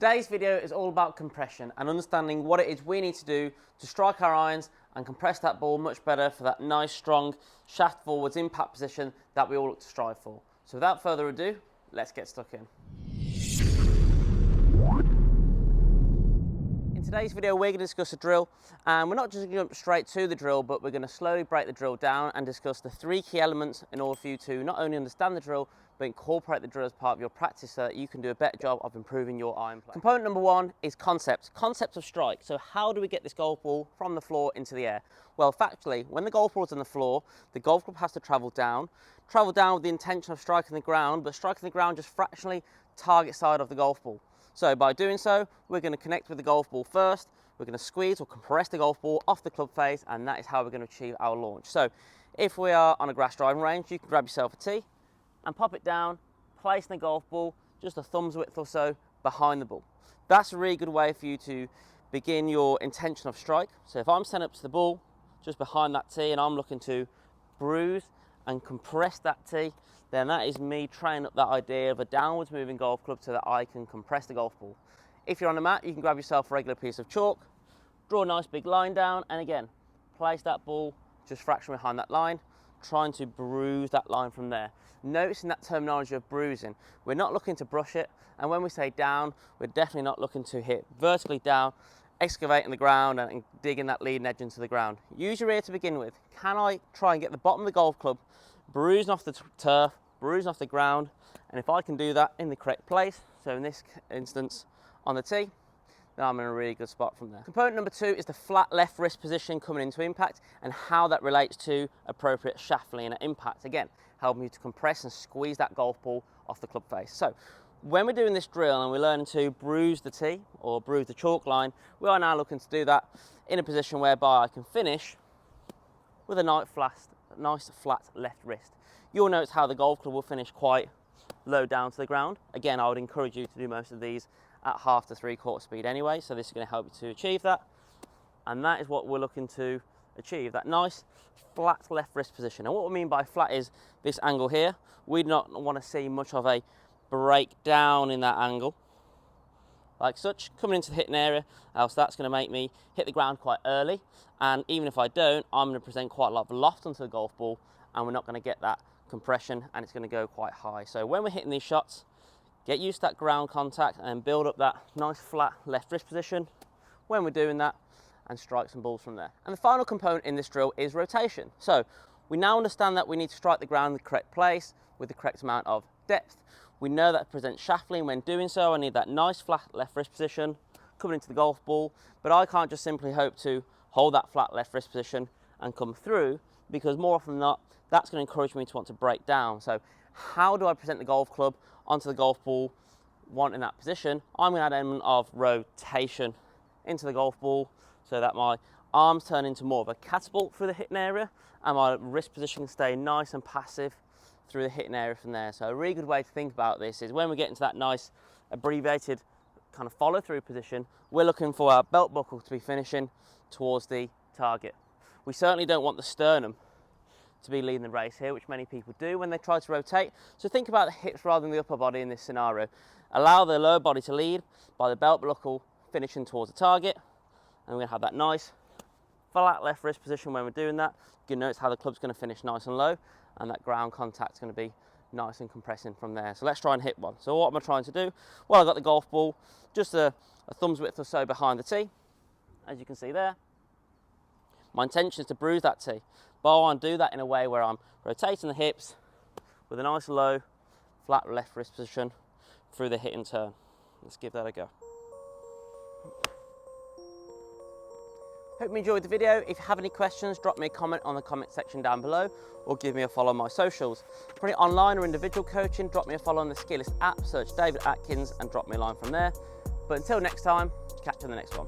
Today's video is all about compression and understanding what it is we need to do to strike our irons and compress that ball much better for that nice strong shaft forwards impact position that we all look to strive for. So without further ado, let's get stuck in. In today's video, we're going to discuss a drill, and we're not just going to jump straight to the drill, but we're going to slowly break the drill down and discuss the 3 key elements in order for you to not only understand the drill, but incorporate the drill as part of your practice so that you can do a better job of improving your iron play. Component number 1 is concept of strike. So how do we get this golf ball from the floor into the air? Well, factually, when the golf ball is on the floor, the golf club has to travel down with the intention of striking the ground, but striking the ground just fractionally target side of the golf ball. So by doing so, we're going to connect with the golf ball first, we're going to squeeze or compress the golf ball off the club face, and that is how we're going to achieve our launch. So if we are on a grass driving range, you can grab yourself a tee and pop it down, placing the golf ball just a thumb's width or so behind the ball. That's a really good way for you to begin your intention of strike. So if I'm standing up to the ball just behind that tee and I'm looking to bruise and compress that tee, then that is me training up that idea of a downwards moving golf club so that I can compress the golf ball. If you're on the mat, you can grab yourself a regular piece of chalk, draw a nice big line down, and again, place that ball just fractionally behind that line, trying to bruise that line from there. Noticing that terminology of bruising, we're not looking to brush it, and when we say down, we're definitely not looking to hit vertically down, excavating the ground and digging that leading edge into the ground. Use your ear to begin with. Can I try and get the bottom of the golf club bruising off the turf, bruising off the ground? And if I can do that in the correct place, so in this instance on the tee, then I'm in a really good spot from there. Component number 2 is the flat left wrist position coming into impact and how that relates to appropriate shaft lean at impact. Again, helping you to compress and squeeze that golf ball off the club face. So when we're doing this drill and we're learning to bruise the tee or bruise the chalk line, we are now looking to do that in a position whereby I can finish with a nice flat left wrist. You'll notice how the golf club will finish quite low down to the ground. Again, I would encourage you to do most of these at 1/2 to 3/4 speed anyway, so this is going to help you to achieve that. And that is what we're looking to achieve, that nice flat left wrist position. And what we mean by flat is this angle here. We do not want to see much of a breakdown in that angle like such coming into the hitting area, else that's going to make me hit the ground quite early, and even if I don't, I'm going to present quite a lot of loft onto the golf ball and we're not going to get that compression and it's going to go quite high. So when we're hitting these shots, get used to that ground contact and build up that nice flat left wrist position when we're doing that and strike some balls from there. And the final component in this drill is rotation. So we now understand that we need to strike the ground in the correct place with the correct amount of depth. We know that presents shaft lean. When doing so, I need that nice flat left wrist position coming into the golf ball, but I can't just simply hope to hold that flat left wrist position and come through, because more often than not, that's going to encourage me to want to break down. So how do I present the golf club onto the golf ball wanting that position? I'm going to add an element of rotation into the golf ball so that my arms turn into more of a catapult through the hitting area and my wrist position can stay nice and passive through the hitting area from there. So a really good way to think about this is when we get into that nice abbreviated kind of follow through position, we're looking for our belt buckle to be finishing towards the target. We certainly don't want the sternum to be leading the race here, which many people do when they try to rotate. So think about the hips rather than the upper body in this scenario. Allow the lower body to lead by the belt buckle finishing towards the target, and we're going to have that nice flat left wrist position when we're doing that. You can notice how the club's going to finish nice and low, and that ground contact's going to be nice and compressing from there. So let's try and hit one. So what am I trying to do? Well, I've got the golf ball just a thumb's width or so behind the tee, as you can see there. My intention is to bruise that tee, but I want to do that in a way where I'm rotating the hips with a nice low flat left wrist position through the hit and turn. Let's give that a go. Hope you enjoyed the video. If you have any questions, drop me a comment on the comment section down below or give me a follow on my socials. For any online or individual coaching, drop me a follow on the SKILLEST app, search David Atkins and drop me a line from there. But until next time, catch you on the next one.